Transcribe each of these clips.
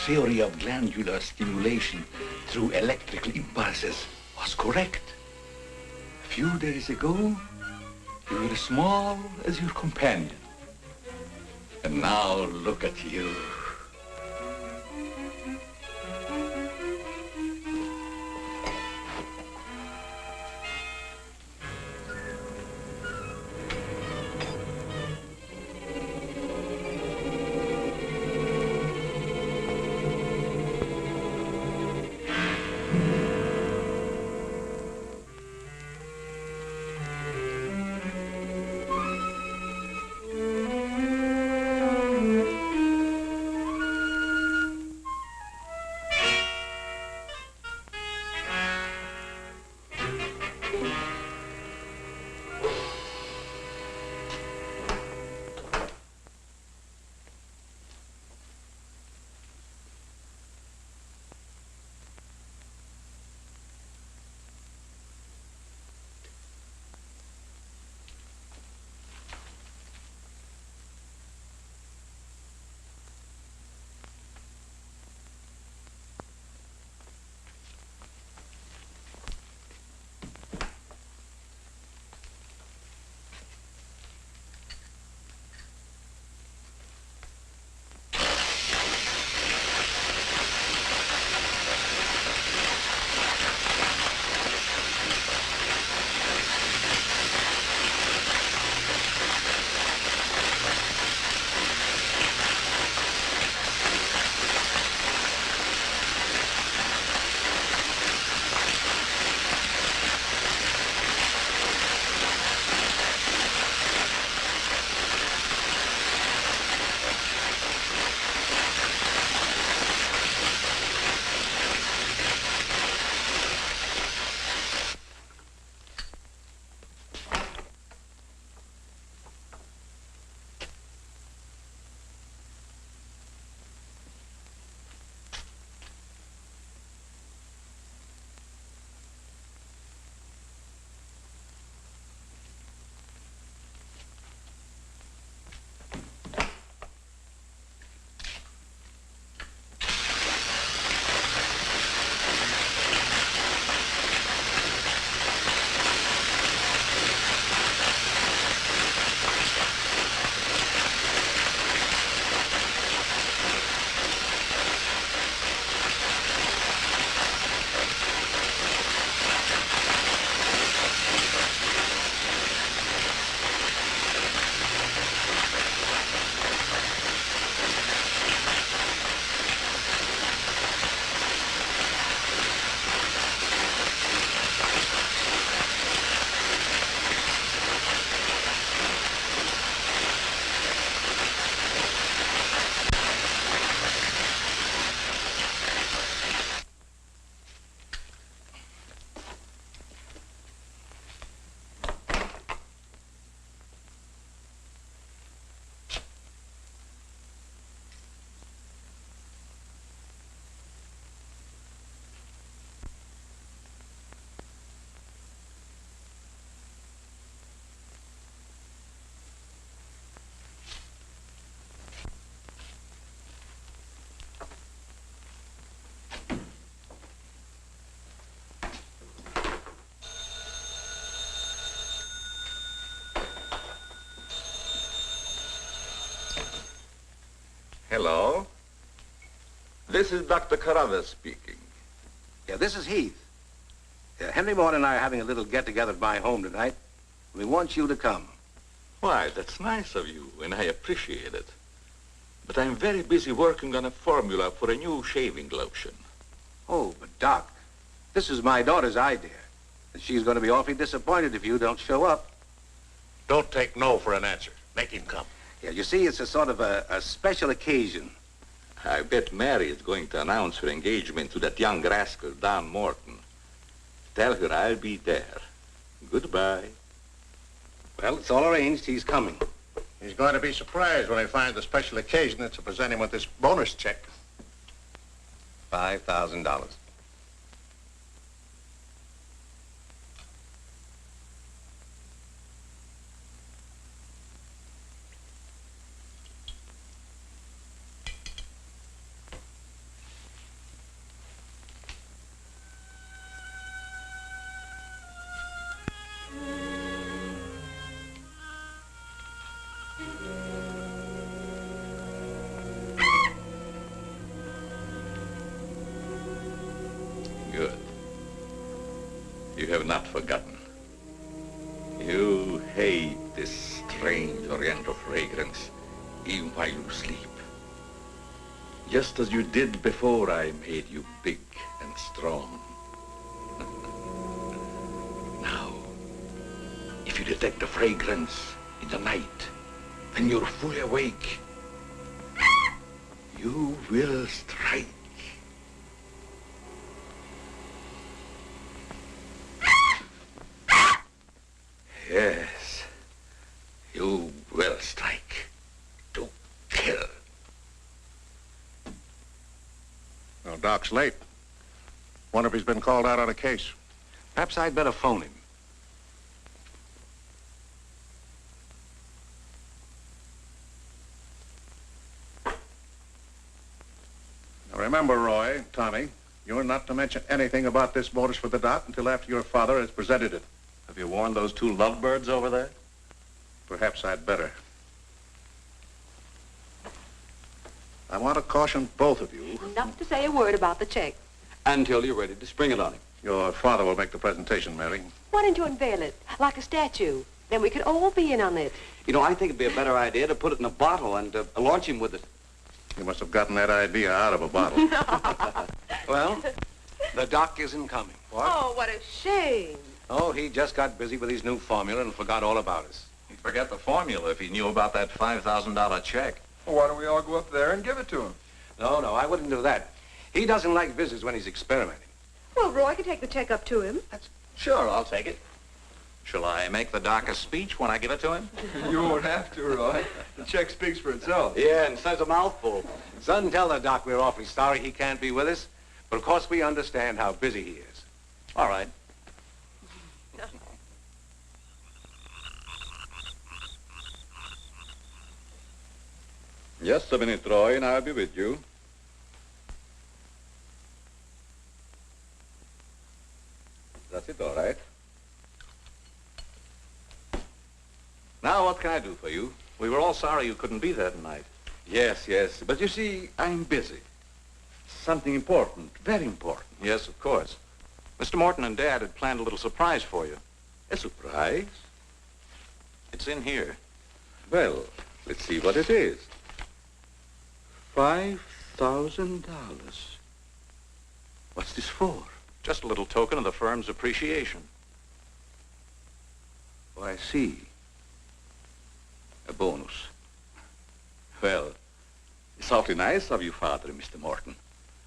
Theory of glandular stimulation through electrical impulses was correct. A few days ago, you were as small as your companion. And now look at you. Hello. This is Dr. Carruthers speaking. Yeah, this is Heath. Henry Morton and I are having a little get-together at my home tonight. We want you to come. Why, that's nice of you, and I appreciate it. But I'm very busy working on a formula for a new shaving lotion. Oh, but Doc, this is my daughter's idea. And she's going to be awfully disappointed if you don't show up. Don't take no for an answer. Make him come. Yeah, you see, it's a sort of a special occasion. I bet Mary is going to announce her engagement to that young rascal, Don Morton. Tell her I'll be there. Goodbye. Well, it's all arranged. He's coming. He's going to be surprised when he finds the special occasion is to present him with this bonus check. $5,000. Good. You have not forgotten. You hate this strange oriental fragrance, even while you sleep. Just as you did before I made you big and strong. Now, if you detect the fragrance in the night, when you're fully awake, you will strike. Yes, you will strike to kill. Well, Doc's late. Wonder if he's been called out on a case. Perhaps I'd better phone him. Now remember, Roy, Tommy, you're not to mention anything about this bonus for the Doc until after your father has presented it. Have you warned those two lovebirds over there? Perhaps I'd better. I want to caution both of you. Not to say a word about the check. Until you're ready to spring it on him. Your father will make the presentation, Mary. Why don't you unveil it, like a statue? Then we could all be in on it. You know, I think it'd be a better idea to put it in a bottle and launch him with it. You must have gotten that idea out of a bottle. Well, the Doc isn't coming. What? Oh, what a shame. Oh, he just got busy with his new formula and forgot all about us. He'd forget the formula if he knew about that $5,000 check. Well, why don't we all go up there and give it to him? No, I wouldn't do that. He doesn't like visits when he's experimenting. Well, Roy can take the check up to him. Sure, I'll take it. Shall I make the Doc a speech when I give it to him? You won't have to, Roy. The check speaks for itself. Yeah, and says a mouthful. Son, tell the Doc we're awfully sorry he can't be with us, but of course we understand how busy he is. All right. Just a minute, Roy, and I'll be with you. That's it, all right. Now, what can I do for you? We were all sorry you couldn't be there tonight. Yes, but you see, I'm busy. Something important, very important. Yes, of course. Mr. Morton and Dad had planned a little surprise for you. A surprise? It's in here. Well, let's see what it is. $5,000. What's this for? Just a little token of the firm's appreciation. Oh, I see. A bonus. Well, it's awfully nice of you, Father and Mr. Morton.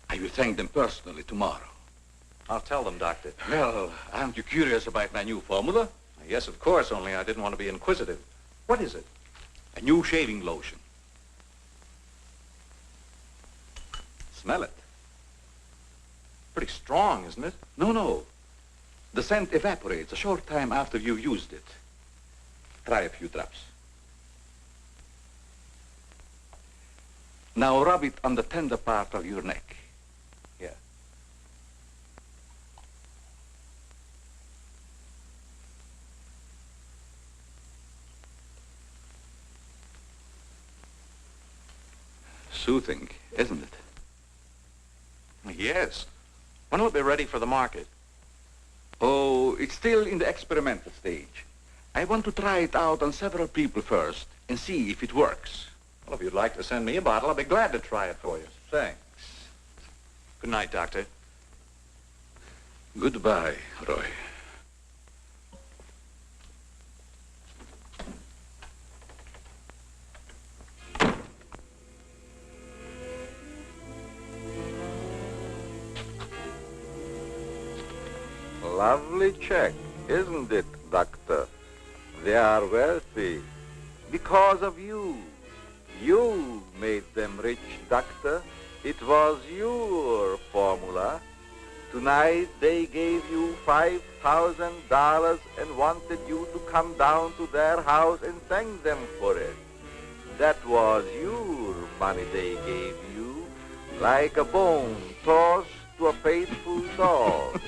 I will thank them personally tomorrow. I'll tell them, Doctor. Well, aren't you curious about my new formula? Yes, of course, only I didn't want to be inquisitive. What is it? A new shaving lotion. Smell it. Pretty strong, isn't it? No. The scent evaporates a short time after you used it. Try a few drops. Now rub it on the tender part of your neck. Yeah. soothing, isn't it? Yes. When will it be ready for the market? Oh, it's still in the experimental stage. I want to try it out on several people first and see if it works. Well, if you'd like to send me a bottle, I'll be glad to try it for you. Thanks. Good night, Doctor. Goodbye, Roy. Lovely check, isn't it, Doctor? They are wealthy because of you. You made them rich, Doctor. It was your formula. Tonight they gave you $5,000 and wanted you to come down to their house and thank them for it. That was your money they gave you, like a bone tossed to a faithful dog.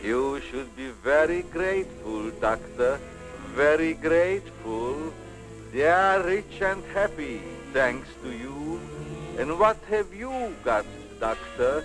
You should be very grateful, Doctor, very grateful. They are rich and happy, thanks to you. And what have you got, Doctor?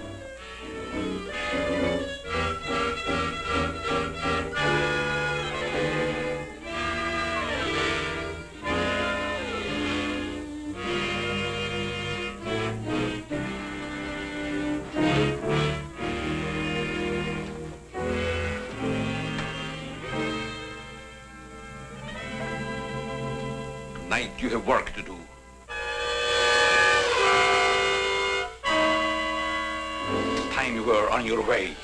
Tonight you have work to do. It's time you were on your way.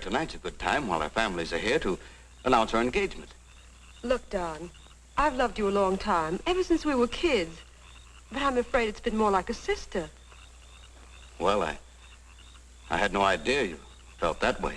Tonight's a good time while our families are here to announce our engagement. Look, Don, I've loved you a long time, ever since we were kids. But I'm afraid it's been more like a sister. Well, I had no idea you felt that way.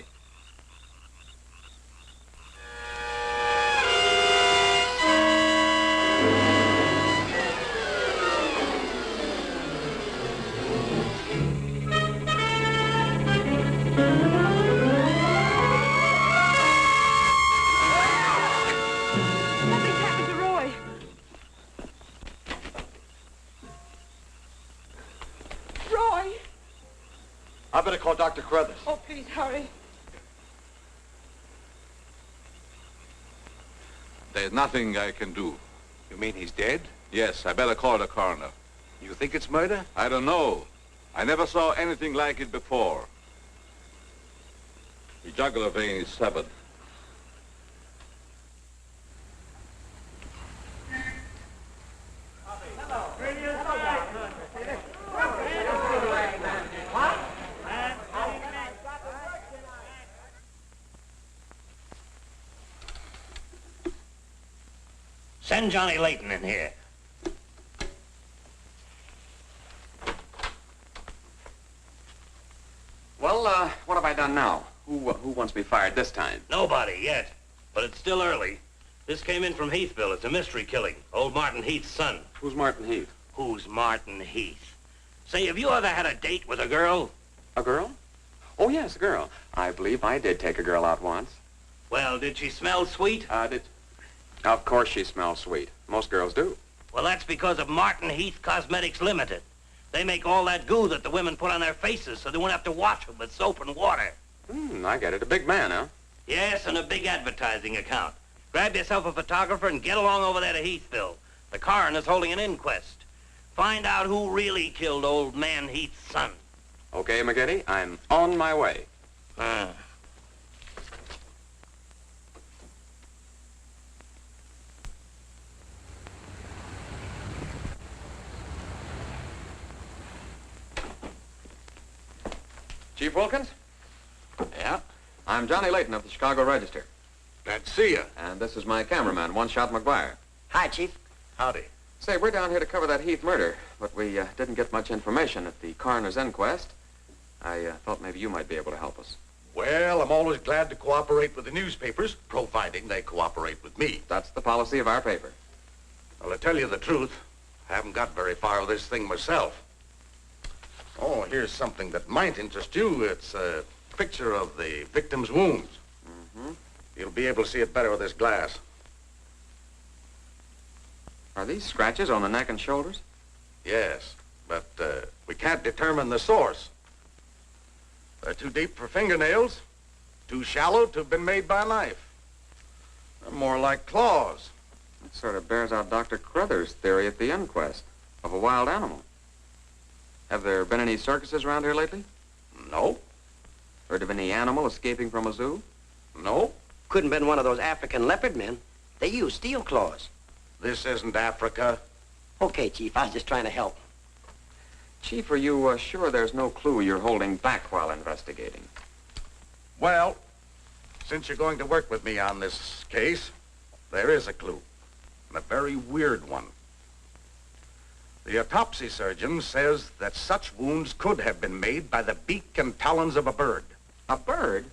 I better call Dr. Carruthers. Oh, please, hurry. There's nothing I can do. You mean he's dead? Yes, I better call the coroner. You think it's murder? I don't know. I never saw anything like it before. The jugular vein is severed. Send Johnny Layton in here. Well, what have I done now? Who wants me fired this time? Nobody yet, but it's still early. This came in from Heathville. It's a mystery killing. Old Martin Heath's son. Who's Martin Heath? Who's Martin Heath? Say, have you ever had a date with a girl? A girl? Oh, yes, a girl. I believe I did take a girl out once. Well, did she smell sweet? Of course she smells sweet. Most girls do. Well, that's because of Martin Heath Cosmetics Limited. They make all that goo that the women put on their faces so they won't have to wash them with soap and water. I get it. A big man, huh? Yes, and a big advertising account. Grab yourself a photographer and get along over there to Heathville. The coroner's holding an inquest. Find out who really killed old man Heath's son. Okay, McGinty, I'm on my way. Chief Wilkins? Yeah? I'm Johnny Layton of the Chicago Register. Glad to see you. And this is my cameraman, One Shot McGuire. Hi, Chief. Howdy. Say, we're down here to cover that Heath murder, but we didn't get much information at the coroner's inquest. I thought maybe you might be able to help us. Well, I'm always glad to cooperate with the newspapers, providing they cooperate with me. That's the policy of our paper. Well, to tell you the truth, I haven't got very far with this thing myself. Oh, here's something that might interest you. It's a picture of the victim's wounds. Mm-hmm. You'll be able to see it better with this glass. Are these scratches on the neck and shoulders? Yes, but we can't determine the source. They're too deep for fingernails, too shallow to have been made by a knife. They're more like claws. That sort of bears out Dr. Crothers' theory at the inquest of a wild animal. Have there been any circuses around here lately? No. Heard of any animal escaping from a zoo? No. Couldn't have been one of those African leopard men. They use steel claws. This isn't Africa. Okay, Chief, I was just trying to help. Chief, are you sure there's no clue you're holding back while investigating? Well, since you're going to work with me on this case, there is a clue, and a very weird one. The autopsy surgeon says that such wounds could have been made by the beak and talons of a bird. A bird?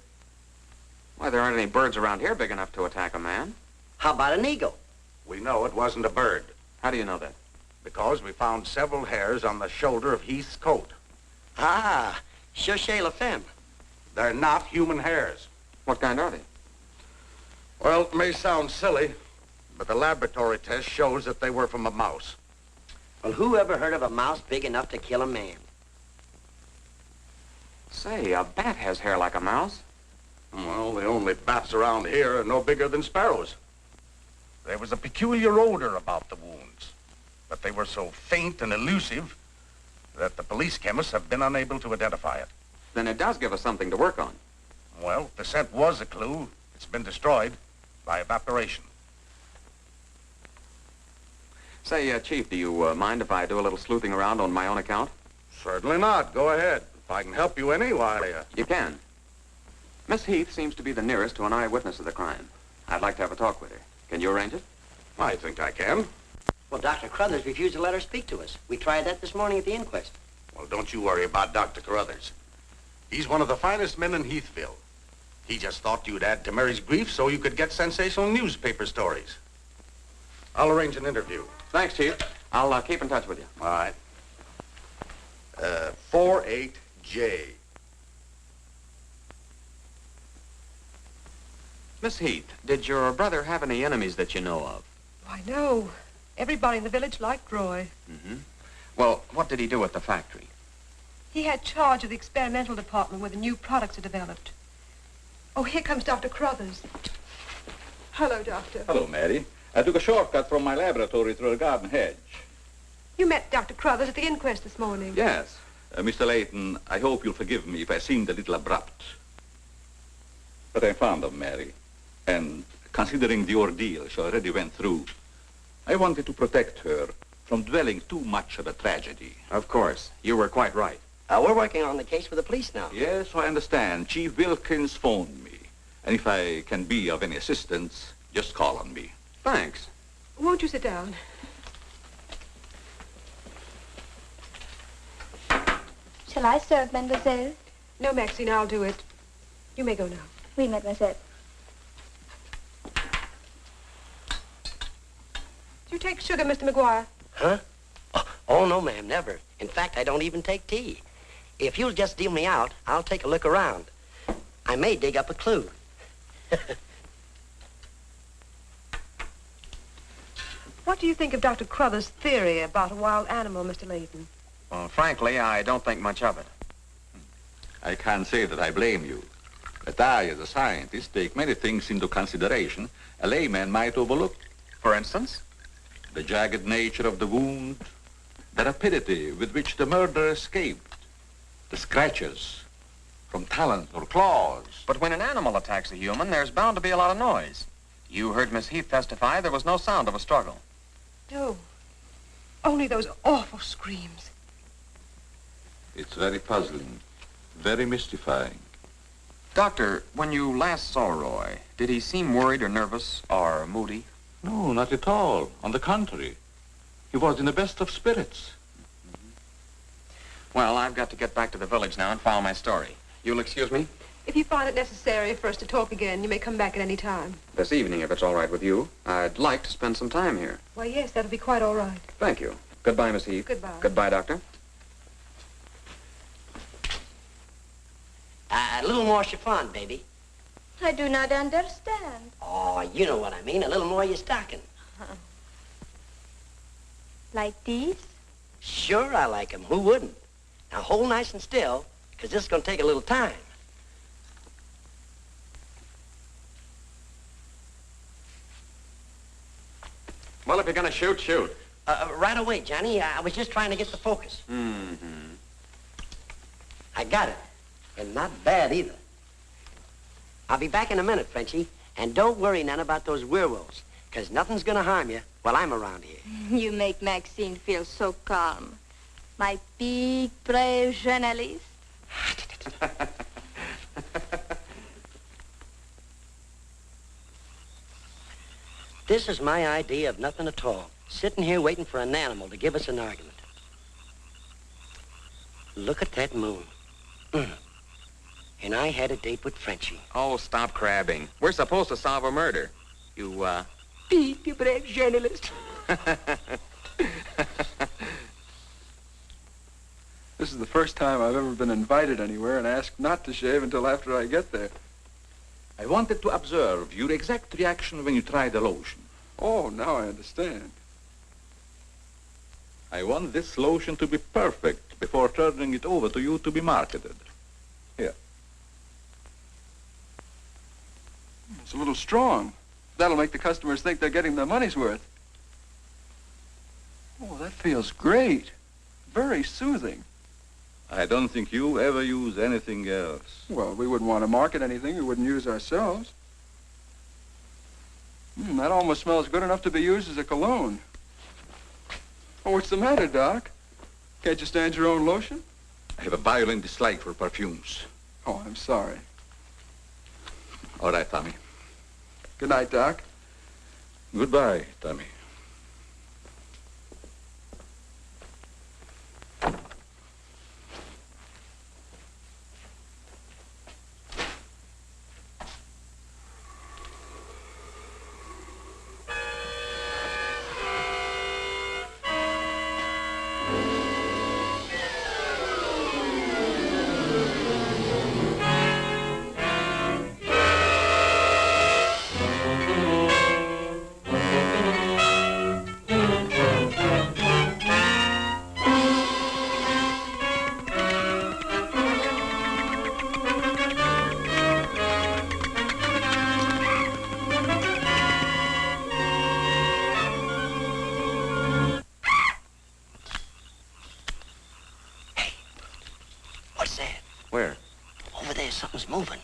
Why, there aren't any birds around here big enough to attack a man. How about an eagle? We know it wasn't a bird. How do you know that? Because we found several hairs on the shoulder of Heath's coat. Ah, cherchez la femme. They're not human hairs. What kind are they? Well, it may sound silly, but the laboratory test shows that they were from a mouse. Well, who ever heard of a mouse big enough to kill a man? Say, a bat has hair like a mouse. Well, the only bats around here are no bigger than sparrows. There was a peculiar odor about the wounds, but they were so faint and elusive that the police chemists have been unable to identify it. Then it does give us something to work on. Well, if the scent was a clue, it's been destroyed by evaporation. Say, Chief, do you mind if I do a little sleuthing around on my own account? Certainly not. Go ahead. If I can help you any, why... You can. Miss Heath seems to be the nearest to an eyewitness of the crime. I'd like to have a talk with her. Can you arrange it? I think I can. Well, Dr. Crothers refused to let her speak to us. We tried that this morning at the inquest. Well, don't you worry about Dr. Carruthers. He's one of the finest men in Heathville. He just thought you'd add to Mary's grief so you could get sensational newspaper stories. I'll arrange an interview. Thanks, Chief. I'll keep in touch with you. All right. 48J. Miss Heath, did your brother have any enemies that you know of? Why, no. Everybody in the village liked Roy. Mm-hmm. Well, what did he do at the factory? He had charge of the experimental department where the new products are developed. Oh, here comes Dr. Crothers. Hello, Doctor. Hello, Mary. I took a shortcut from my laboratory through a garden hedge. You met Dr. Crothers at the inquest this morning. Yes. Mr. Layton, I hope you'll forgive me if I seemed a little abrupt. But I'm fond of Mary. And considering the ordeal she already went through, I wanted to protect her from dwelling too much on a tragedy. Of course. You were quite right. We're working on the case with the police now. Yes, I understand. Chief Wilkins phoned me. And if I can be of any assistance, just call on me. Thanks. Won't you sit down? Shall I serve, mademoiselle? No, Maxine, I'll do it. You may go now. Oui, mademoiselle. Do you take sugar, Mr. McGuire? Huh? Oh, no, ma'am, never. In fact, I don't even take tea. If you'll just deal me out, I'll take a look around. I may dig up a clue. What do you think of Dr. Crothers' theory about a wild animal, Mr. Layton? Well, frankly, I don't think much of it. I can't say that I blame you. But I, as a scientist, take many things into consideration a layman might overlook. For instance? The jagged nature of the wound, the rapidity with which the murderer escaped, the scratches from talons or claws. But when an animal attacks a human, there's bound to be a lot of noise. You heard Miss Heath testify there was no sound of a struggle. No. Only those awful screams. It's very puzzling. very mystifying. Doctor, when you last saw Roy, did he seem worried or nervous or moody? No, not at all. On the contrary. He was in the best of spirits. Well, I've got to get back to the village now and file my story. You'll excuse me? If you find it necessary for us to talk again, you may come back at any time. This evening, if it's all right with you. I'd like to spend some time here. Why, yes, that'll be quite all right. Thank you. Goodbye, Miss Heath. Goodbye. Goodbye, Doctor. A little more chiffon, baby. I do not understand. Oh, you know what I mean. A little more of your stocking. Like these? Sure, I like 'em. Who wouldn't? Now, hold nice and still, because this is going to take a little time. Well, if you're going to shoot, shoot. Right away, Johnny. I was just trying to get the focus. Mm-hmm. I got it. And not bad, either. I'll be back in a minute, Frenchie. And don't worry none about those werewolves, because nothing's going to harm you while I'm around here. You make Maxine feel so calm. My big, brave journalist. This is my idea of nothing at all. Sitting here waiting for an animal to give us an argument. Look at that moon. And I had a date with Frenchie. Oh, stop crabbing. We're supposed to solve a murder. You, Big, brave journalist. This is the first time I've ever been invited anywhere and asked not to shave until after I get there. I wanted to observe your exact reaction when you tried the lotion. Oh, now I understand. I want this lotion to be perfect before turning it over to you to be marketed. Here. It's a little strong. That'll make the customers think they're getting their money's worth. Oh, that feels great. Very soothing. I don't think you ever use anything else. Well, we wouldn't want to market anything we wouldn't use ourselves. That almost smells good enough to be used as a cologne. Oh, what's the matter, Doc? Can't you stand your own lotion? I have a violent dislike for perfumes. Oh, I'm sorry. All right, Tommy. Good night, Doc. Goodbye, Tommy. Something's moving.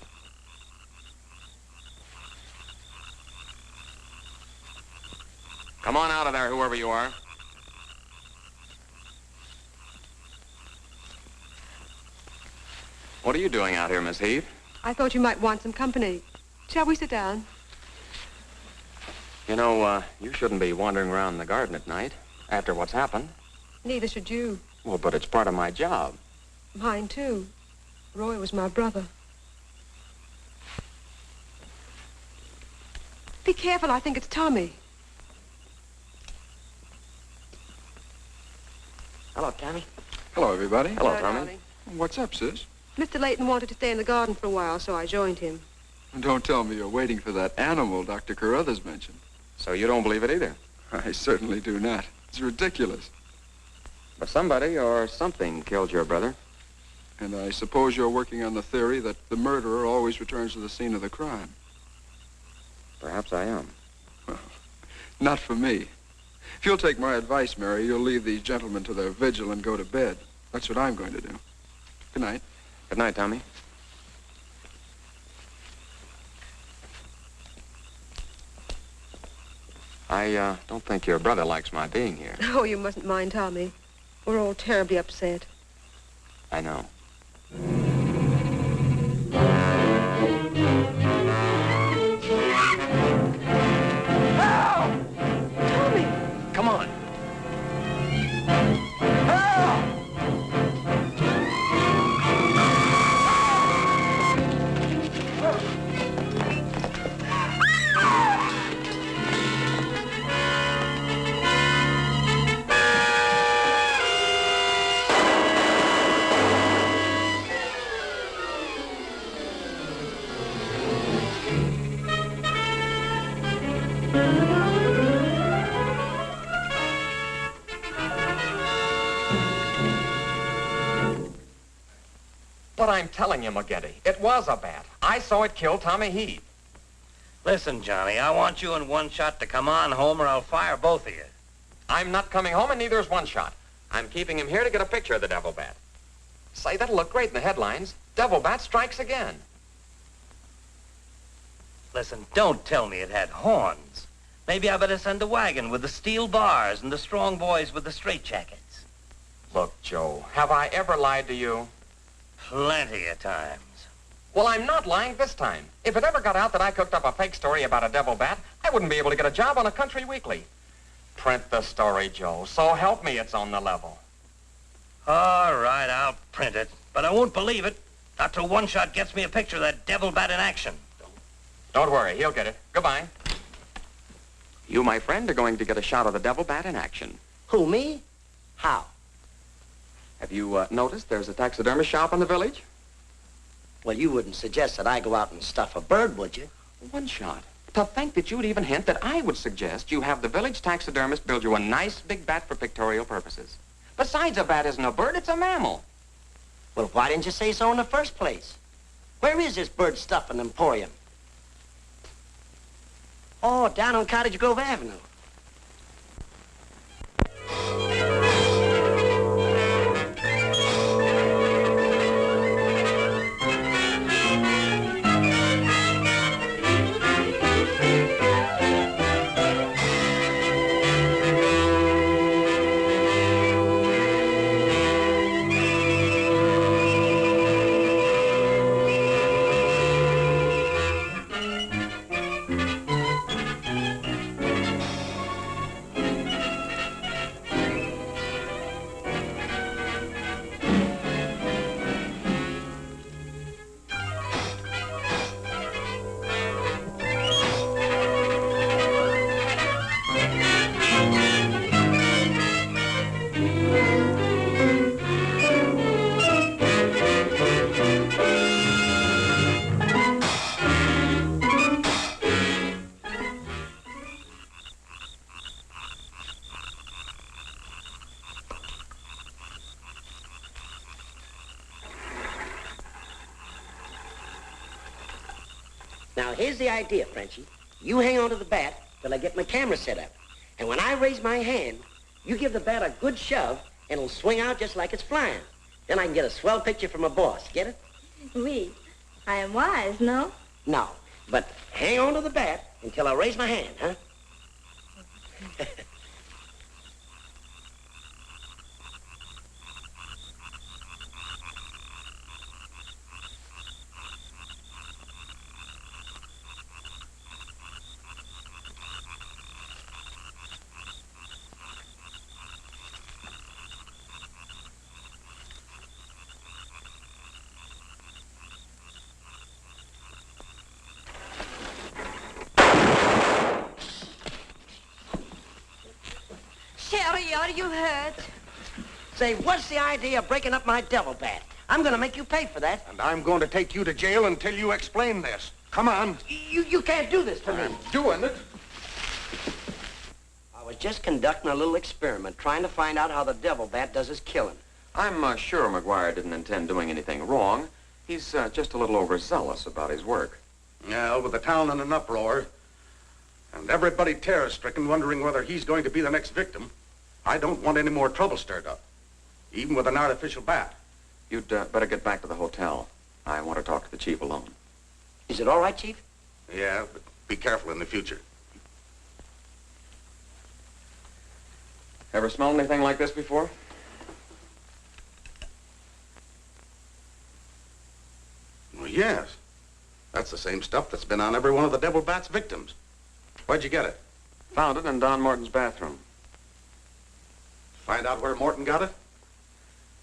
Come on out of there, whoever you are. What are you doing out here, Miss Heath? I thought you might want some company. Shall we sit down? You know, you shouldn't be wandering around the garden at night after what's happened. Neither should you. Well, but it's part of my job. Mine, too. Roy was my brother. Be careful, I think it's Tommy. Hello, Tommy. Hello, everybody. Hello, Tommy. Darling. What's up, sis? Mr. Layton wanted to stay in the garden for a while, so I joined him. Don't tell me you're waiting for that animal Dr. Carruthers mentioned. So you don't believe it either? I certainly do not. It's ridiculous. But somebody or something killed your brother. And I suppose you're working on the theory that the murderer always returns to the scene of the crime. Perhaps I am. Well, not for me. If you'll take my advice, Mary, you'll leave these gentlemen to their vigil and go to bed. That's what I'm going to do. Good night. Good night, Tommy. I don't think your brother likes my being here. Oh, you mustn't mind Tommy. We're all terribly upset. I know. But I'm telling you, McGetty, it was a bat. I saw it kill Tommy Heath. Listen, Johnny, I want you and One Shot to come on home or I'll fire both of you. I'm not coming home, and neither is One Shot. I'm keeping him here to get a picture of the devil bat. Say, that'll look great in the headlines. Devil bat strikes again. Listen, don't tell me it had horns. Maybe I better send a wagon with the steel bars and the strong boys with the straitjackets. Look, Joe, have I ever lied to you? Plenty of times. Well, I'm not lying this time. If it ever got out that I cooked up a fake story about a devil bat, I wouldn't be able to get a job on a country weekly. Print the story, Joe. So help me, it's on the level. All right, I'll print it. But I won't believe it not till One Shot gets me a picture of that devil bat in action. Don't worry, he'll get it. Goodbye. You, my friend, are going to get a shot of the devil bat in action. Who, me? How? Have you noticed there's a taxidermist shop in the village? Well, you wouldn't suggest that I go out and stuff a bird, would you? One Shot. To think that you'd even hint that I would suggest you have the village taxidermist build you a nice big bat for pictorial purposes. Besides, a bat isn't a bird, it's a mammal. Well, why didn't you say so in the first place? Where is this bird stuffing emporium? Oh, down on Cottage Grove Avenue. Now, here's the idea, Frenchie. You hang on to the bat till I get my camera set up. And when I raise my hand, you give the bat a good shove, and it'll swing out just like it's flying. Then I can get a swell picture from my boss. Get it? Oui. I am wise, no? No. But hang on to the bat until I raise my hand, huh? Sherry, are you hurt? Say, what's the idea of breaking up my devil bat? I'm going to make you pay for that. And I'm going to take you to jail until you explain this. Come on. You can't do this to me. I'm doing it. I was just conducting a little experiment, trying to find out how the devil bat does his killing. I'm sure McGuire didn't intend doing anything wrong. He's just a little overzealous about his work. Yeah, with the town in an uproar, and everybody terror-stricken, wondering whether he's going to be the next victim, I don't want any more trouble stirred up, even with an artificial bat. You'd better get back to the hotel. I want to talk to the chief alone. Is it all right, Chief? Yeah, but be careful in the future. Ever smelled anything like this before? Well, yes. That's the same stuff that's been on every one of the devil bat's victims. Where'd you get it? Found it in Don Morton's bathroom. Find out where Morton got it?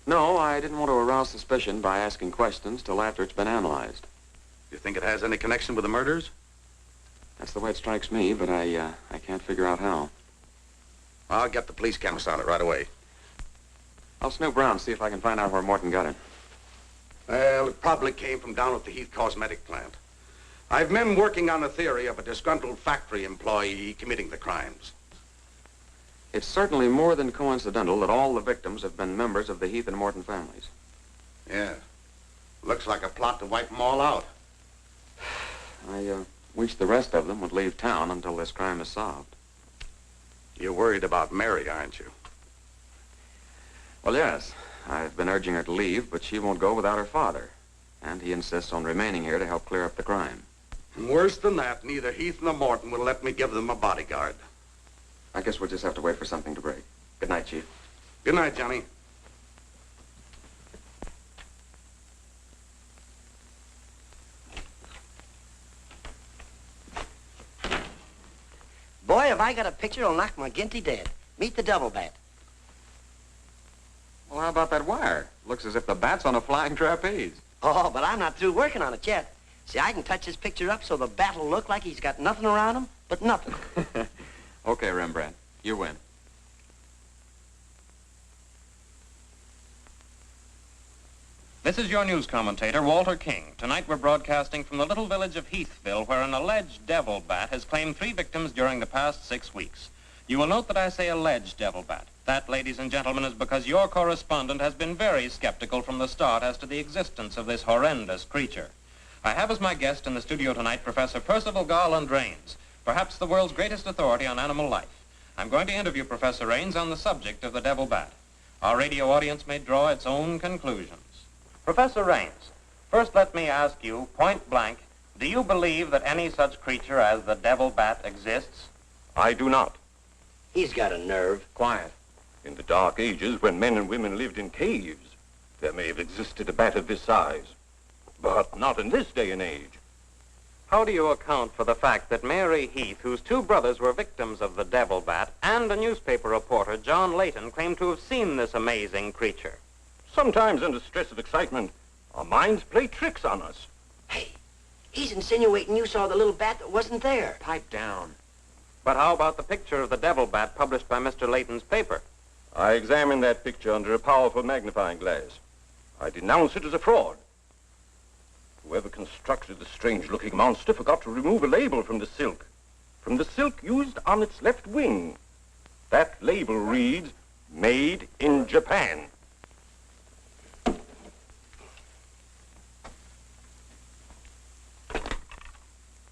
No, I didn't want to arouse suspicion by asking questions till after it's been analyzed. You think it has any connection with the murders? That's the way it strikes me, but I can't figure out how. I'll get the police chemist on it right away. I'll snoop around, see if I can find out where Morton got it. Well, it probably came from down at the Heath Cosmetic plant. I've men working on a theory of a disgruntled factory employee committing the crimes. It's certainly more than coincidental that all the victims have been members of the Heath and Morton families. Yeah. Looks like a plot to wipe them all out. I wish the rest of them would leave town until this crime is solved. You're worried about Mary, aren't you? Well, yes. I've been urging her to leave, but she won't go without her father. And he insists on remaining here to help clear up the crime. And worse than that, neither Heath nor Morton will let me give them a bodyguard. I guess we'll just have to wait for something to break. Good night, Chief. Good night, Johnny. Boy, have I got a picture that'll knock McGinty dead. Meet the double bat. Well, how about that wire? Looks as if the bat's on a flying trapeze. Oh, but I'm not through working on it yet. See, I can touch this picture up so the bat will look like he's got nothing around him but nothing. Okay, Rembrandt. You win. This is your news commentator, Walter King. Tonight we're broadcasting from the little village of Heathville, where an alleged devil bat has claimed 3 victims during the past 6 weeks. You will note that I say alleged devil bat. That, ladies and gentlemen, is because your correspondent has been very skeptical from the start as to the existence of this horrendous creature. I have as my guest in the studio tonight Professor Percival Garland Rains, perhaps the world's greatest authority on animal life. I'm going to interview Professor Rains on the subject of the devil bat. Our radio audience may draw its own conclusions. Professor Rains, first let me ask you, point blank, do you believe that any such creature as the devil bat exists? I do not. He's got a nerve. Quiet. In the dark ages, when men and women lived in caves, there may have existed a bat of this size. But not in this day and age. How do you account for the fact that Mary Heath, whose 2 brothers were victims of the devil bat, and a newspaper reporter, John Layton, claim to have seen this amazing creature? Sometimes under stress of excitement, our minds play tricks on us. Hey, he's insinuating you saw the little bat that wasn't there. Pipe down. But how about the picture of the devil bat published by Mr. Layton's paper? I examined that picture under a powerful magnifying glass. I denounce it as a fraud. Whoever constructed the strange-looking monster forgot to remove a label from the silk used on its left wing. That label reads, "Made in Japan."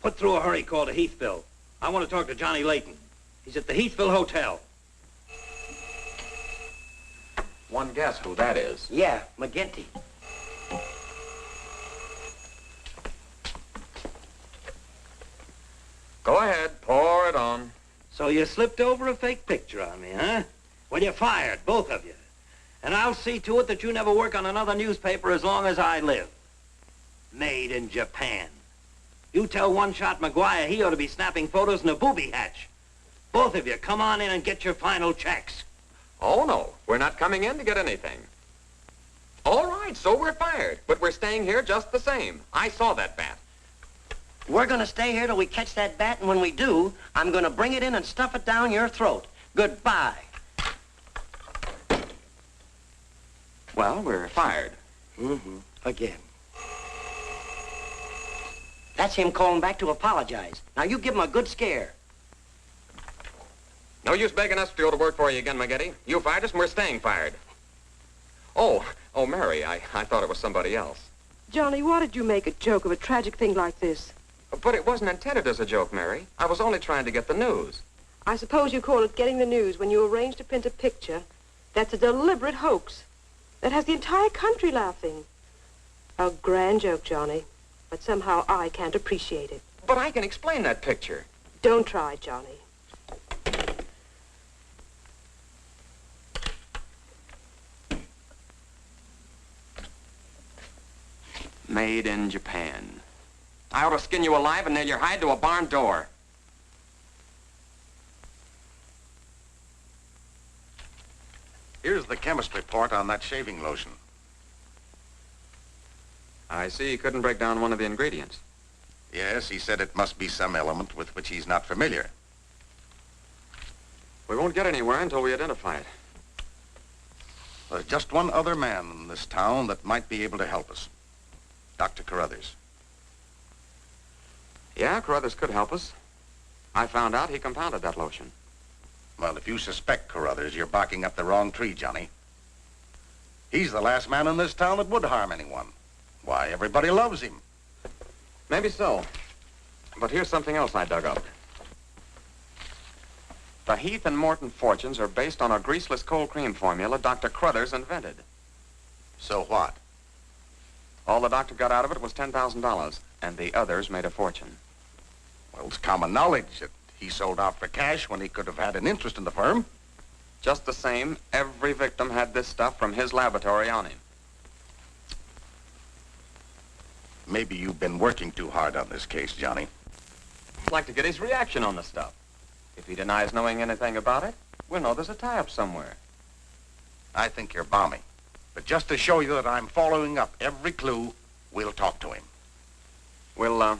Put through a hurry call to Heathville. I want to talk to Johnny Layton. He's at the Heathville Hotel. One guess who that is. Yeah, McGinty. Go ahead, pour it on. So you slipped over a fake picture on me, huh? Well, you're fired, both of you. And I'll see to it that you never work on another newspaper as long as I live. Made in Japan. You tell One-Shot McGuire he ought to be snapping photos in a booby hatch. Both of you, come on in and get your final checks. Oh, no. We're not coming in to get anything. All right, so we're fired. But we're staying here just the same. I saw that bat. We're going to stay here till we catch that bat, and when we do, I'm going to bring it in and stuff it down your throat. Goodbye. Well, we're fired. Again. That's him calling back to apologize. Now, you give him a good scare. No use begging us to go to work for you again, McGinty. You fired us and we're staying fired. Oh, Mary, I thought it was somebody else. Johnny, why did you make a joke of a tragic thing like this? But it wasn't intended as a joke, Mary. I was only trying to get the news. I suppose you call it getting the news when you arrange to print a picture that's a deliberate hoax that has the entire country laughing. A grand joke, Johnny, but somehow I can't appreciate it. But I can explain that picture. Don't try, Johnny. Made in Japan. I ought to skin you alive and nail your hide to a barn door. Here's the chemist report on that shaving lotion. I see you couldn't break down one of the ingredients. Yes, he said it must be some element with which he's not familiar. We won't get anywhere until we identify it. There's just one other man in this town that might be able to help us. Dr. Carruthers. Yeah, Carruthers could help us. I found out he compounded that lotion. Well, if you suspect Carruthers, you're barking up the wrong tree, Johnny. He's the last man in this town that would harm anyone. Why, everybody loves him. Maybe so. But here's something else I dug up. The Heath and Morton fortunes are based on a greaseless cold cream formula Dr. Cruthers invented. So what? All the doctor got out of it was $10,000, and the others made a fortune. Well, it's common knowledge that he sold out for cash when he could have had an interest in the firm. Just the same, every victim had this stuff from his laboratory on him. Maybe you've been working too hard on this case, Johnny. I'd like to get his reaction on the stuff. If he denies knowing anything about it, we'll know there's a tie-up somewhere. I think you're balmy. But just to show you that I'm following up every clue, we'll talk to him. We'll,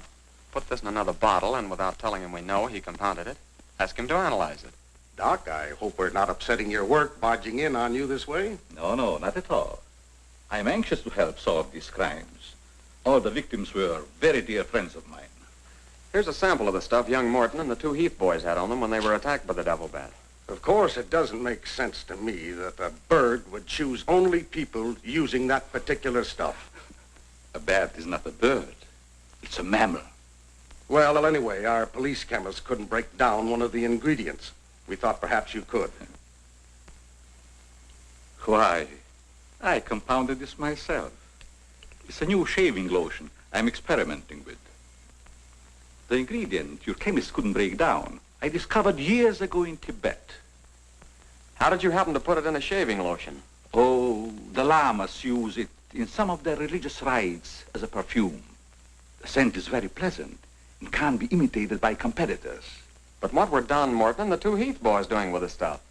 put this in another bottle, and without telling him we know he compounded it, ask him to analyze it. Doc, I hope we're not upsetting your work barging in on you this way. No, not at all. I'm anxious to help solve these crimes. All the victims were very dear friends of mine. Here's a sample of the stuff young Morton and the two Heath boys had on them when they were attacked by the devil bat. Of course, it doesn't make sense to me that a bird would choose only people using that particular stuff. A bat is not a bird. It's a mammal. Well, anyway, our police chemist couldn't break down one of the ingredients. We thought perhaps you could. Why, I compounded this myself. It's a new shaving lotion I'm experimenting with. The ingredient your chemist couldn't break down, I discovered years ago in Tibet. How did you happen to put it in a shaving lotion? Oh, the lamas use it in some of their religious rites as a perfume. The scent is very pleasant and can't be imitated by competitors. But what were Don Morton and the two Heath boys doing with the stuff?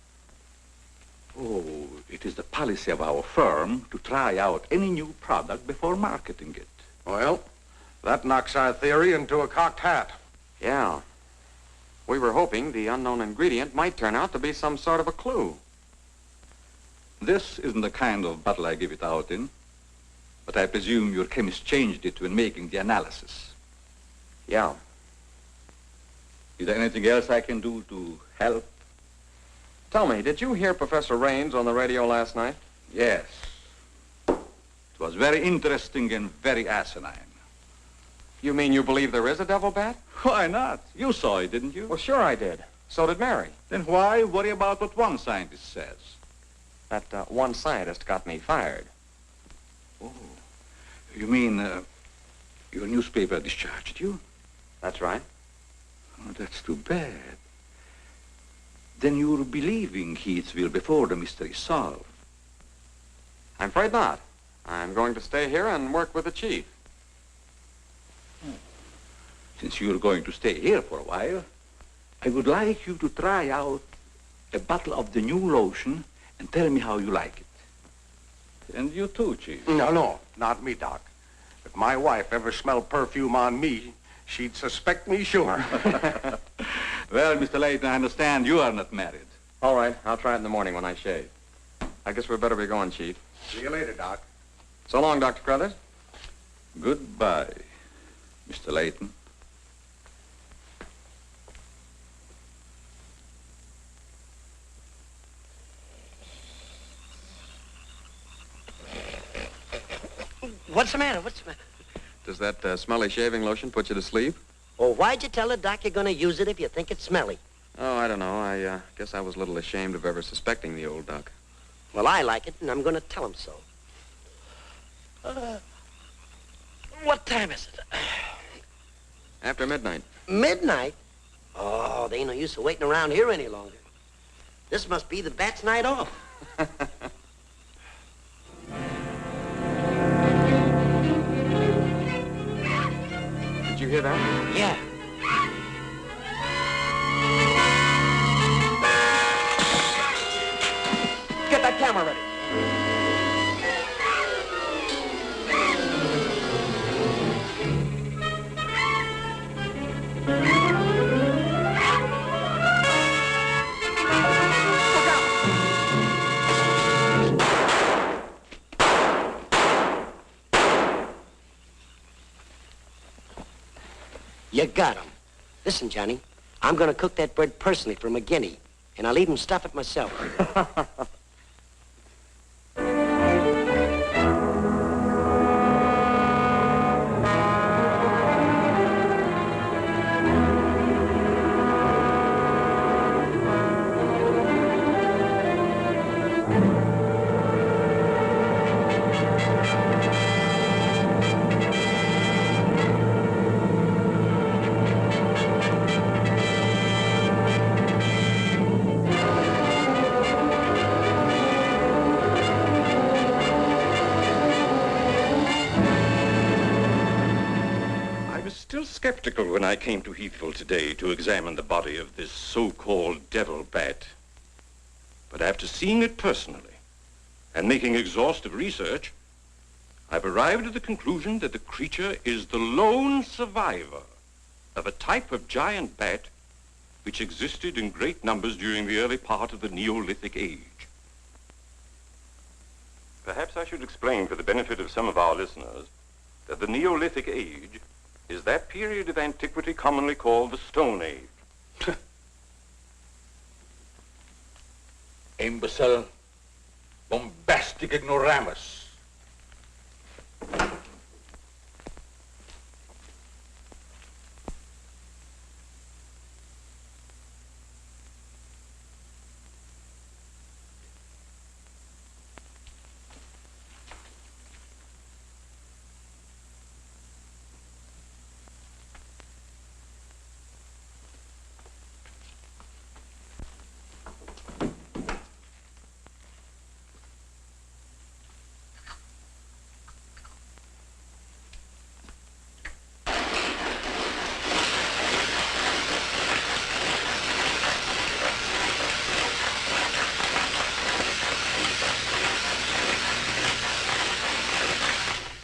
Oh, it is the policy of our firm to try out any new product before marketing it. Well, that knocks our theory into a cocked hat. Yeah. We were hoping the unknown ingredient might turn out to be some sort of a clue. This isn't the kind of bottle I give it out in, but I presume your chemist changed it when making the analysis. Yeah. Is there anything else I can do to help? Tell me, did you hear Professor Raines on the radio last night? Yes. It was very interesting and very asinine. You mean you believe there is a devil bat? Why not? You saw it, didn't you? Well, sure I did. So did Mary. Then why worry about what one scientist says? That one scientist got me fired. Oh, you mean your newspaper discharged you? That's right. Oh, that's too bad. Then you're believing Heathville before the mystery is solved. I'm afraid not. I'm going to stay here and work with the chief. Since you're going to stay here for a while, I would like you to try out a bottle of the new lotion and tell me how you like it. And you too, Chief. No, not me, Doc. If my wife ever smelled perfume on me, she'd suspect me sure. Well, Mr. Layton, I understand you are not married. All right, I'll try it in the morning when I shave. I guess we better be going, Chief. See you later, Doc. So long, Dr. Cruthers. Goodbye, Mr. Layton. What's the matter? What's the matter? Does that smelly shaving lotion put you to sleep? Oh, why'd you tell the doc you're going to use it if you think it's smelly? Oh, I don't know. I guess I was a little ashamed of ever suspecting the old doc. Well, I like it, and I'm going to tell him so. What time is it? After midnight. Midnight? Oh, they ain't no use of waiting around here any longer. This must be the bat's night off. Did you hear that? Yeah. Get that camera ready. You got him. Listen, Johnny, I'm going to cook that bird personally for McGinney, and I'll even stuff it myself. still skeptical when I came to Heathville today to examine the body of this so-called devil bat. But after seeing it personally and making exhaustive research, I've arrived at the conclusion that the creature is the lone survivor of a type of giant bat which existed in great numbers during the early part of the Neolithic age. Perhaps I should explain for the benefit of some of our listeners that the Neolithic age is that period of antiquity commonly called the Stone Age. Imbecile, bombastic ignoramus.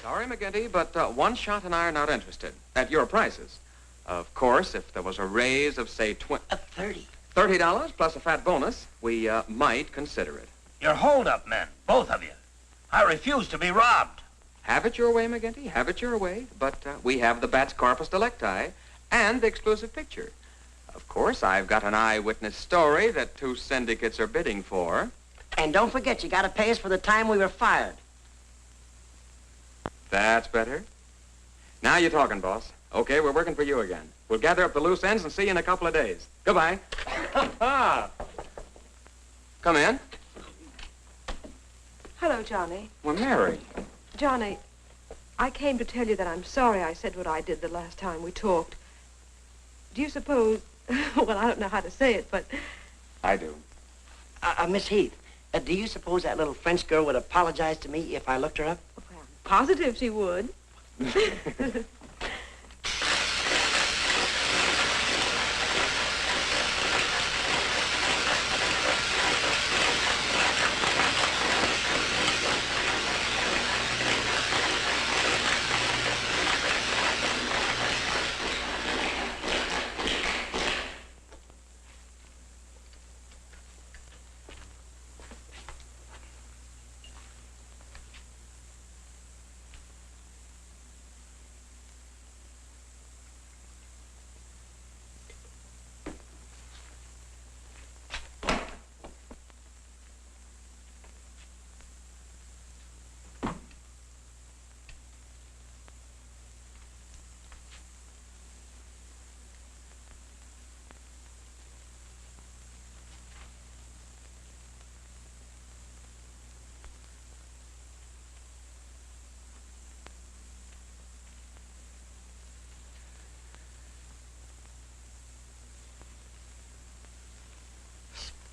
Sorry, McGinty, but One Shot and I are not interested. At your prices. Of course, if there was a raise of, say, $30 plus a fat bonus, we might consider it. You're hold-up men, both of you. I refuse to be robbed. Have it your way, McGinty, have it your way. But we have the bat's corpus delicti and the exclusive picture. Of course, I've got an eyewitness story that 2 syndicates are bidding for. And don't forget, you gotta pay us for the time we were fired. That's better. Now you're talking, boss. Okay, we're working for you again. We'll gather up the loose ends and see you in a couple of days. Goodbye. Come in. Hello, Johnny. Well, Mary. Johnny, I came to tell you that I'm sorry I said what I did the last time we talked. Do you suppose... well, I don't know how to say it, but... I do. Miss Heath, do you suppose that little French girl would apologize to me if I looked her up? Positive she would.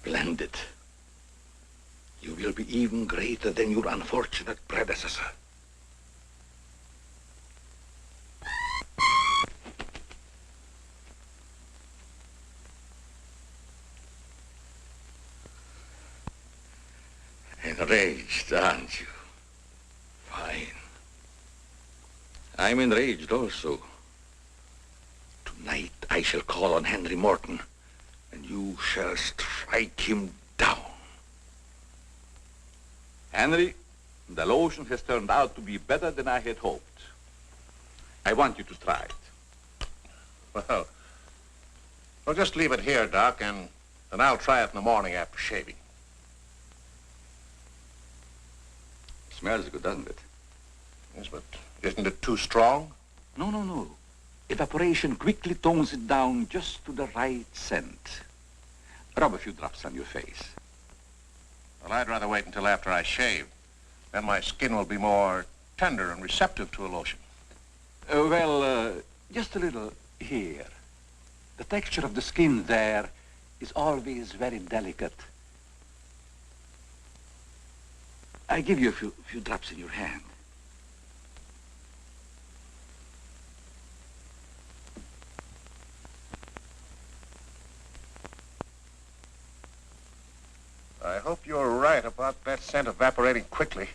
Splendid. You will be even greater than your unfortunate predecessor. Enraged, aren't you? Fine. I'm enraged also. Tonight I shall call on Henry Morton, and you shall strike him down. Henry, the lotion has turned out to be better than I had hoped. I want you to try it. Well, we'll just leave it here, Doc, and then I'll try it in the morning after shaving. Smells good, doesn't it? Yes, but isn't it too strong? No. Evaporation quickly tones it down just to the right scent. Rub a few drops on your face. Well, I'd rather wait until after I shave. Then my skin will be more tender and receptive to a lotion. Just a little here. The texture of the skin there is always very delicate. I give you a few drops in your hand. hope you're right about that scent evaporating quickly.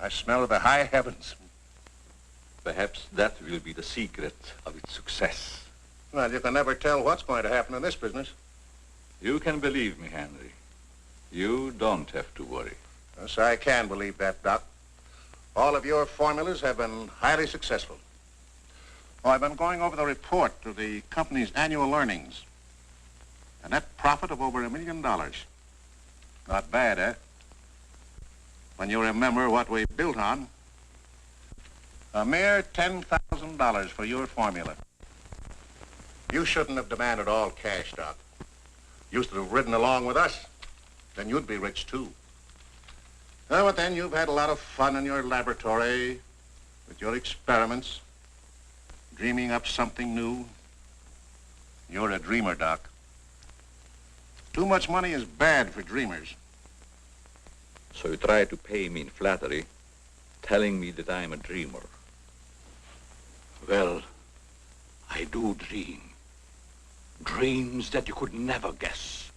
I smell the high heavens. Perhaps that will be the secret of its success. Well, you can never tell what's going to happen in this business. You can believe me, Henry. You don't have to worry. Yes, I can believe that, Doc. All of your formulas have been highly successful. Oh, I've been going over the report of the company's annual earnings. A net profit of over $1 million. Not bad, eh? When you remember what we built on. A mere $10,000 for your formula. You shouldn't have demanded all cash, Doc. You should have ridden along with us. Then you'd be rich, too. Oh, but then you've had a lot of fun in your laboratory with your experiments, dreaming up something new. You're a dreamer, Doc. Too much money is bad for dreamers. So you try to pay me in flattery, telling me that I'm a dreamer. Well, I do dream. Dreams that you could never guess.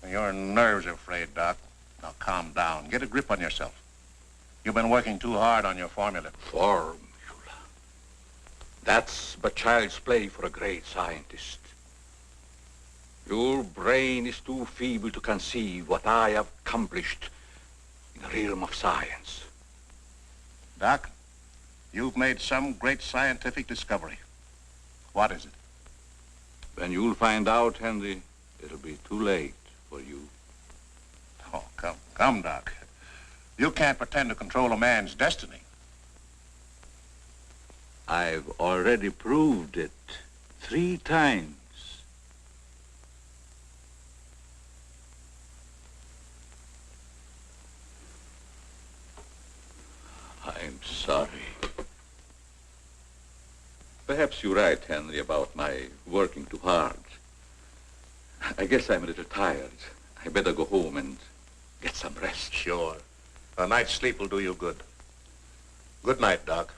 Your nerves are frayed, Doc. Now calm down. Get a grip on yourself. You've been working too hard on your formula. Formula. That's but child's play for a great scientist. Your brain is too feeble to conceive what I have accomplished in the realm of science. Doc, you've made some great scientific discovery. What is it? When you'll find out, Henry, it'll be too late for you. Oh, come, Doc. You can't pretend to control a man's destiny. I've already proved it 3 times. I'm sorry. Perhaps you're right, Henry, about my working too hard. I guess I'm a little tired. I better go home and get some rest. Sure. A night's sleep will do you good. Good night, Doc.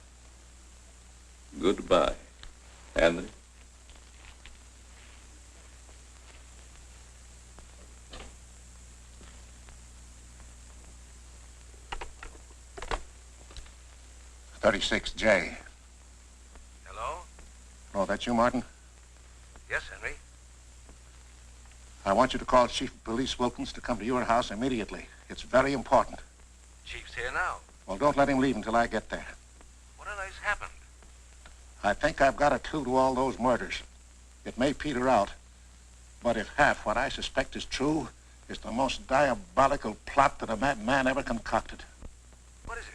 Goodbye, Henry. .36J. Hello? Oh, that's you, Martin? Yes, Henry. I want you to call Chief of Police Wilkins to come to your house immediately. It's very important. Chief's here now. Well, don't let him leave until I get there. What on earth's happened? I think I've got a clue to all those murders. It may peter out, but if half what I suspect is true, it's the most diabolical plot that a madman ever concocted. What is it?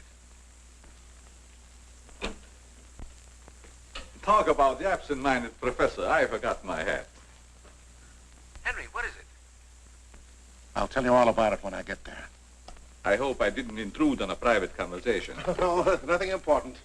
Talk about the absent-minded professor. I forgot my hat. Henry, what is it? I'll tell you all about it when I get there. I hope I didn't intrude on a private conversation. No, nothing important.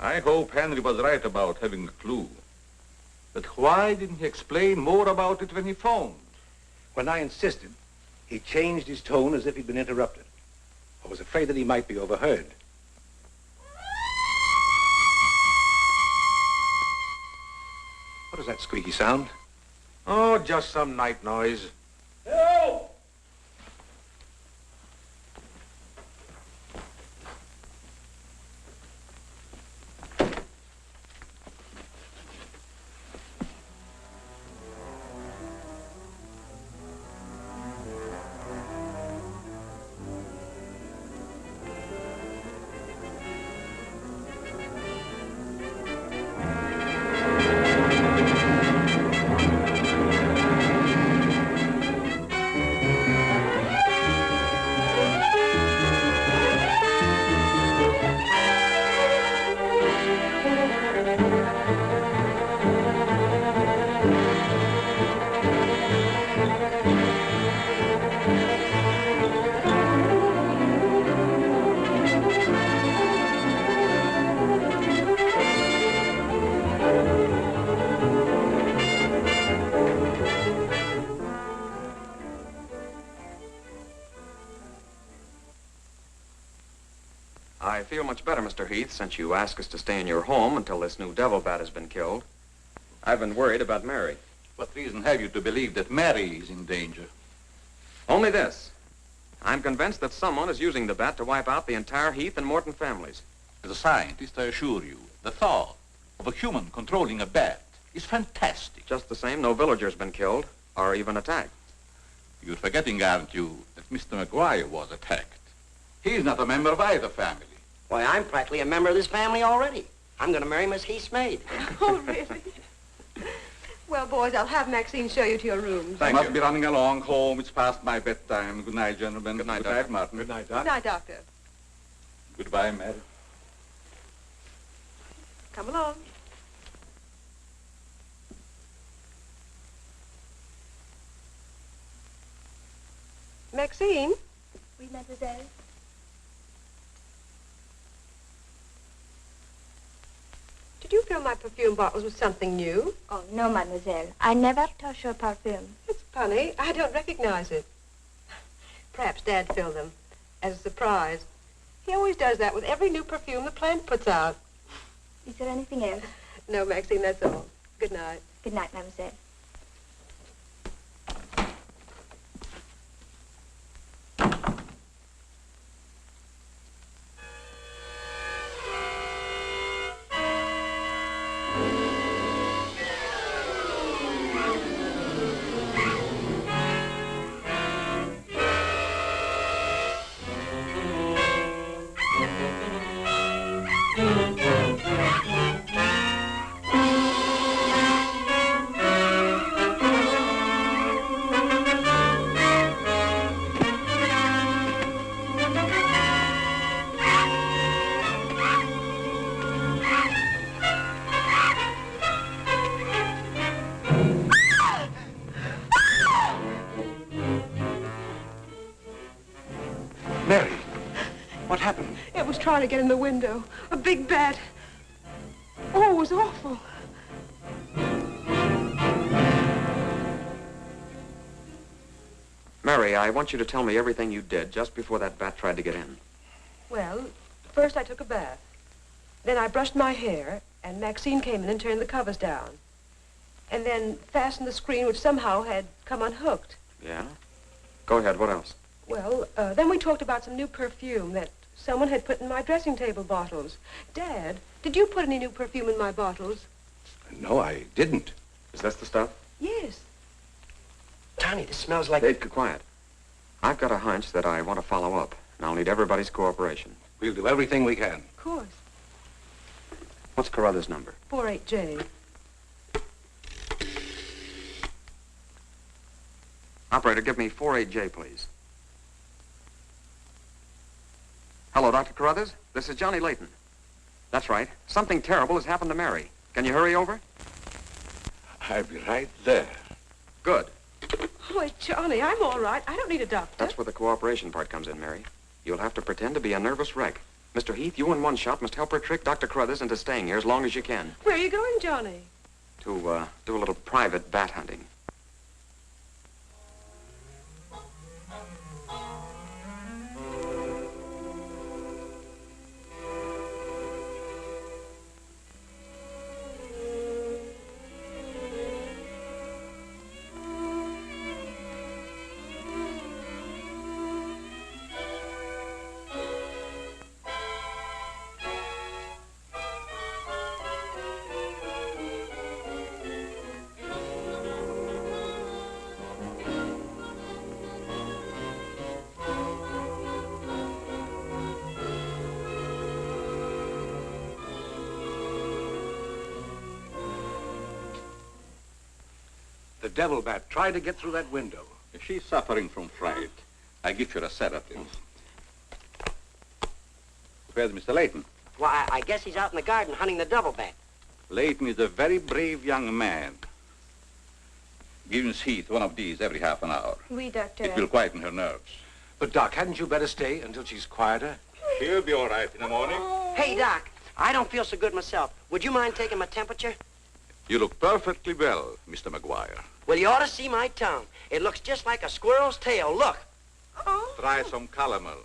I hope Henry was right about having a clue. But why didn't he explain more about it when he phoned? When I insisted, he changed his tone as if he'd been interrupted. Well, I I was afraid that he might be overheard. What is that squeaky sound? Oh, just some night noise. Help! I feel much better, Mr. Heath, since you asked us to stay in your home until this new devil bat has been killed. I've been worried about Mary. What reason have you to believe that Mary is in danger? Only this. I'm convinced that someone is using the bat to wipe out the entire Heath and Morton families. As a scientist, I assure you, the thought of a human controlling a bat is fantastic. Just the same, no villager's been killed or even attacked. You're forgetting, aren't you, that Mr. McGuire was attacked. He's not a member of either family. Why, I'm practically a member of this family already. I'm going to marry Miss Heath's maid. Oh, really? Well, boys, I'll have Maxine show you to your rooms. I must be running along home. It's past my bedtime. Good night, gentlemen. Good night, Good night, Martin. Good night, Good Doc. night, Doctor. Goodbye, Mary. Come along. Maxine? Oui, mademoiselle. Did you fill my perfume bottles with something new? Oh, no, mademoiselle. I never touch your perfume. It's funny. I don't recognize it. Perhaps Dad filled them as a surprise. He always does that with every new perfume the plant puts out. Is there anything else? No, Maxine, that's all. Good night. Good night, mademoiselle. Mary, what happened? It was trying to get in the window. A big bat. Oh, it was awful. Mary, I want you to tell me everything you did just before that bat tried to get in. Well, first I took a bath. Then I brushed my hair, and Maxine came in and turned the covers down. And then fastened the screen, which somehow had come unhooked. Yeah? Go ahead, what else? Well, then we talked about some new perfume that someone had put in my dressing table bottles. Dad, did you put any new perfume in my bottles? No, I didn't. Is this the stuff? Yes. Tony, this smells like... Hey, quiet. I've got a hunch that I want to follow up, and I'll need everybody's cooperation. We'll do everything we can. Of course. What's Carruthers' number? 48J. Operator, give me 48J, please. Hello, Dr. Carruthers. This is Johnny Layton. That's right. Something terrible has happened to Mary. Can you hurry over? I'll be right there. Good. Oh, Johnny, I'm all right. I don't need a doctor. That's where the cooperation part comes in, Mary. You'll have to pretend to be a nervous wreck. Mr. Heath, you in one shot must help her trick Dr. Carruthers into staying here as long as you can. Where are you going, Johnny? To, do a little private bat hunting. The devil bat tried to get through that window. If she's suffering from fright, I give her a sedative. Where's Mr. Layton? Well, I guess he's out in the garden hunting the devil bat. Layton is a very brave young man. Give Miss Heath one of these every half an hour. Oui, doctor. It will quieten her nerves. But, Doc, hadn't you better stay until she's quieter? She'll be all right in the morning. Hey, Doc, I don't feel so good myself. Would you mind taking my temperature? You look perfectly well, Mr. McGuire. Well, you ought to see my tongue. It looks just like a squirrel's tail. Look. Try some calomel.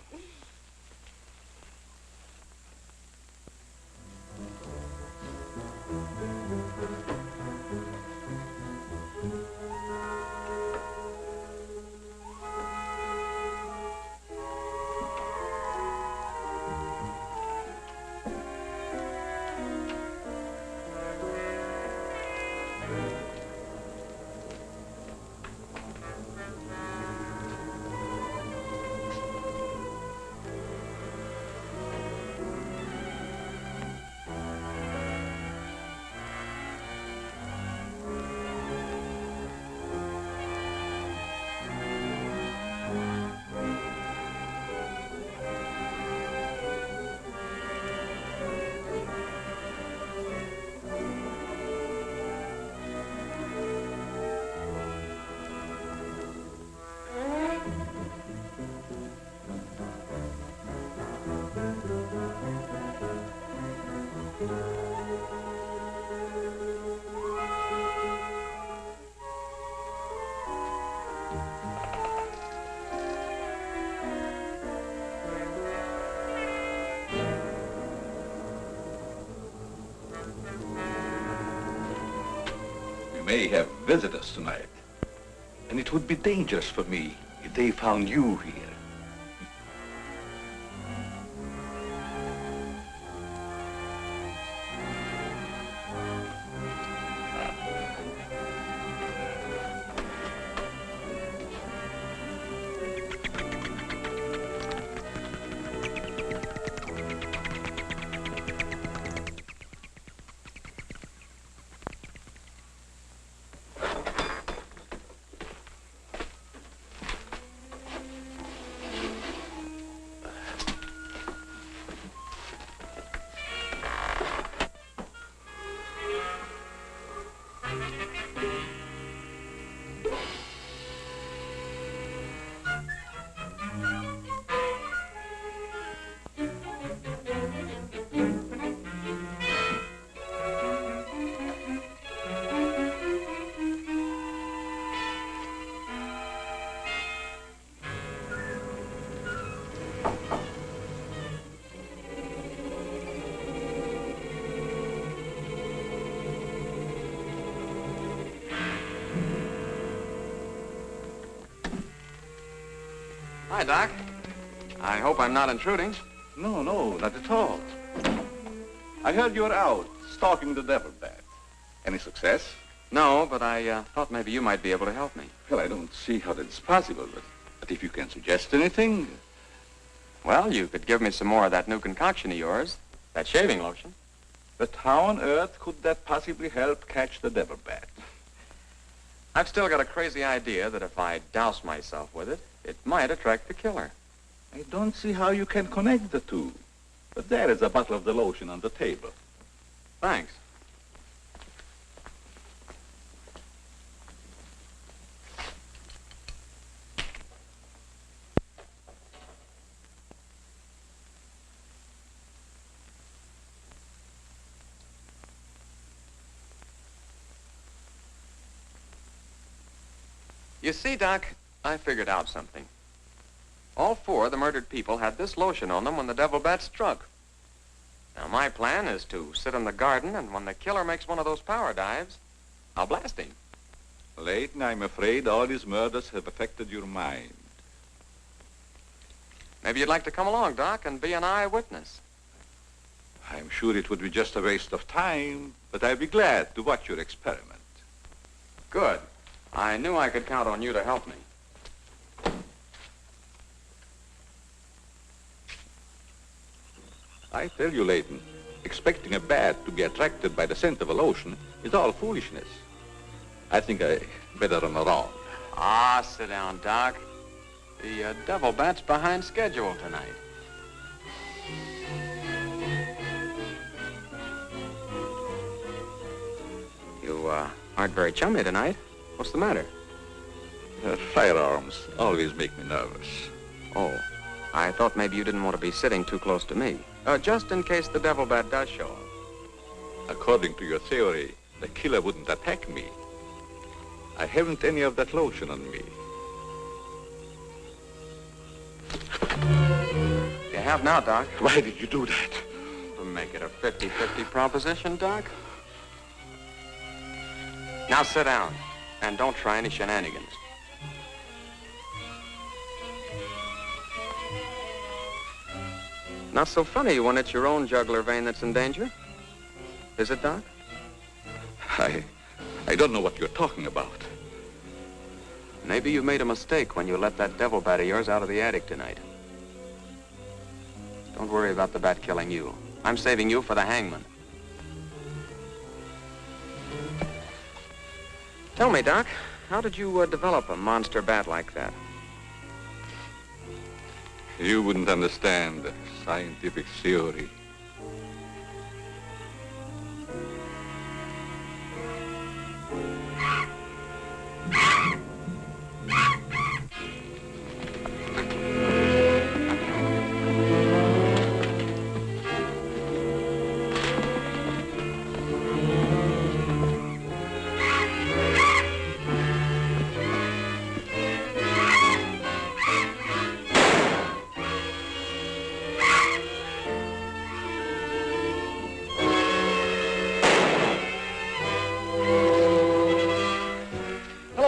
May have visitors tonight. And it would be dangerous for me if they found you here. Hi, Doc. I hope I'm not intruding. No, not at all. I heard you were out stalking the devil bat. Any success? No, but I thought maybe you might be able to help me. Well, I don't see how that's possible, but if you can suggest anything... Well, you could give me some more of that new concoction of yours, that shaving lotion. But how on earth could that possibly help catch the devil bat? I've still got a crazy idea that if I douse myself with it, it might attract the killer. I don't see how you can connect the two. But there is a bottle of the lotion on the table. Thanks. You see, Doc, I figured out something. All four of the murdered people had this lotion on them when the devil bat struck. Now, my plan is to sit in the garden, and when the killer makes one of those power dives, I'll blast him. Layton, I'm afraid all these murders have affected your mind. Maybe you'd like to come along, Doc, and be an eyewitness. I'm sure it would be just a waste of time, but I'd be glad to watch your experiment. Good. I knew I could count on you to help me. I tell you, Layton, expecting a bat to be attracted by the scent of a lotion is all foolishness. I think I better run around. Ah, sit down, Doc. The devil bat's behind schedule tonight. You aren't very chummy tonight. What's the matter? Firearms always make me nervous. Oh, I thought maybe you didn't want to be sitting too close to me. Just in case the devil bat does show up. According to your theory, the killer wouldn't attack me. I haven't any of that lotion on me. You have now, Doc. Why did you do that? To make it a 50-50 proposition, Doc. Now sit down, and don't try any shenanigans. Not so funny when it's your own jugular vein that's in danger. Is it, Doc? I don't know what you're talking about. Maybe you made a mistake when you let that devil bat of yours out of the attic tonight. Don't worry about the bat killing you. I'm saving you for the hangman. Tell me, Doc, how did you develop a monster bat like that? You wouldn't understand the scientific theory.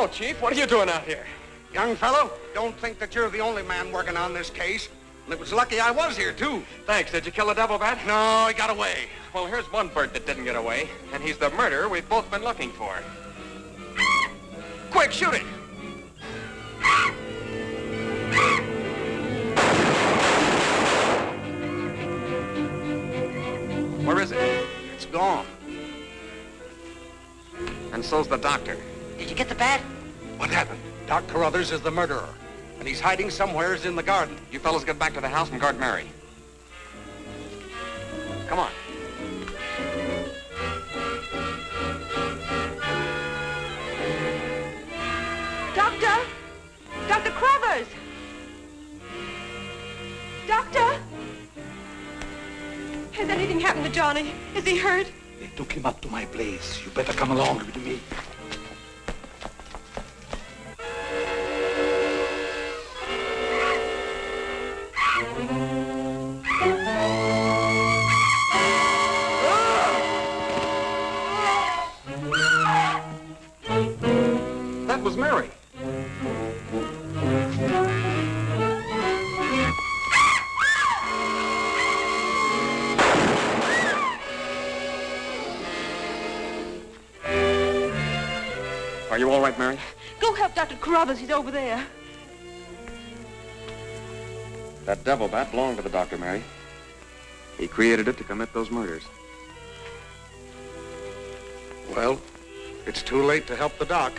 Chief, what are you doing out here? Young fellow, don't think that you're the only man working on this case. And it was lucky I was here, too. Thanks. Did you kill the devil bat? No, he got away. Well, here's one bird that didn't get away, and he's the murderer we've both been looking for. Quick, shoot it! Where is it? It's gone. And so's the doctor. Did you get the bat? What happened? Doc Carruthers is the murderer, and he's hiding somewheres in the garden. You fellas get back to the house and guard Mary. Come on. Doctor! Dr. Carruthers! Doctor! Has anything happened to Johnny? Is he hurt? They took him up to my place. You better come along with me. That was Mary. Are you all right, Mary? Go help Dr. Carruthers. He's over there. That devil bat belonged to the doctor, Mary. He created it to commit those murders. Well, it's too late to help the doc.